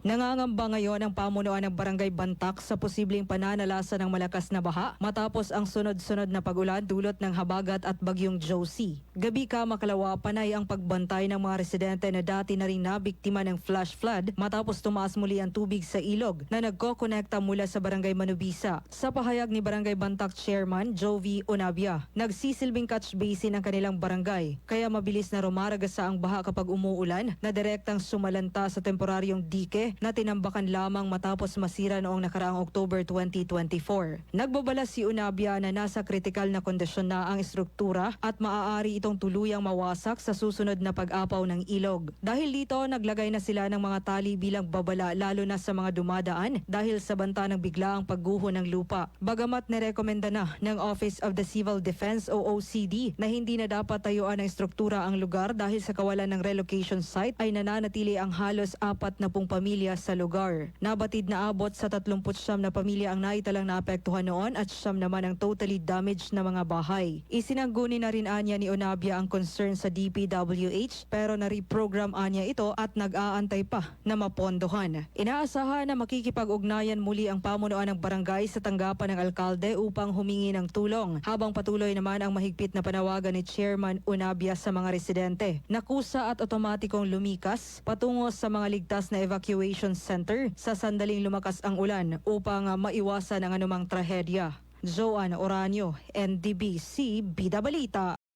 Nangangamba ngayon ang pamunuan ng Barangay Bantak sa posibleng pananalasa ng malakas na baha matapos ang sunod-sunod na pag-ulan dulot ng habagat at bagyong Josie. Gabi ka makalawa, panay ang pagbantay ng mga residente na dati na rin nabiktima ng flash flood matapos tumaas muli ang tubig sa ilog na nagkokonekta mula sa Barangay Manubisa. Sa pahayag ni Barangay Bantak Chairman Jovi Onabia, nagsisilbing catch basin ang kanilang barangay kaya mabilis na rumaragasa ang baha kapag umuulan na direktang sumalanta sa temporaryong dike na tinambakan lamang matapos masira noong nakaraang October 2024. Nagbabala si Onabia na nasa kritikal na kondisyon na ang estruktura at maaari itong tuluyang mawasak sa susunod na pag-apaw ng ilog. Dahil dito, naglagay na sila ng mga tali bilang babala lalo na sa mga dumadaan dahil sa banta ng biglaang pagguho ng lupa. Bagamat nirekomenda na ng Office of the Civil Defense o OCD na hindi na dapat tayuan ng estruktura ang lugar dahil sa kawalan ng relocation site ay nananatili ang halos 40 pamilya sa lugar. Nabatid na abot sa 39 na pamilya ang naitalang naapektuhan noon at 9 naman ang totally damaged na mga bahay. Isinangguni na rin anya ni Onabia ang concern sa DPWH pero na-reprogram anya ito at nag-aantay pa na mapondohan. Inaasahan na makikipag-ugnayan muli ang pamunuan ng barangay sa tanggapan ng alkalde upang humingi ng tulong habang patuloy naman ang mahigpit na panawagan ni Chairman Onabia sa mga residente. Nakusa at otomatikong lumikas patungo sa mga ligtas na evacuation center sa sandaling lumakas ang ulan upang maiwasan ang anumang trahedya. Joanne Oranio, NDBC, Bida Balita.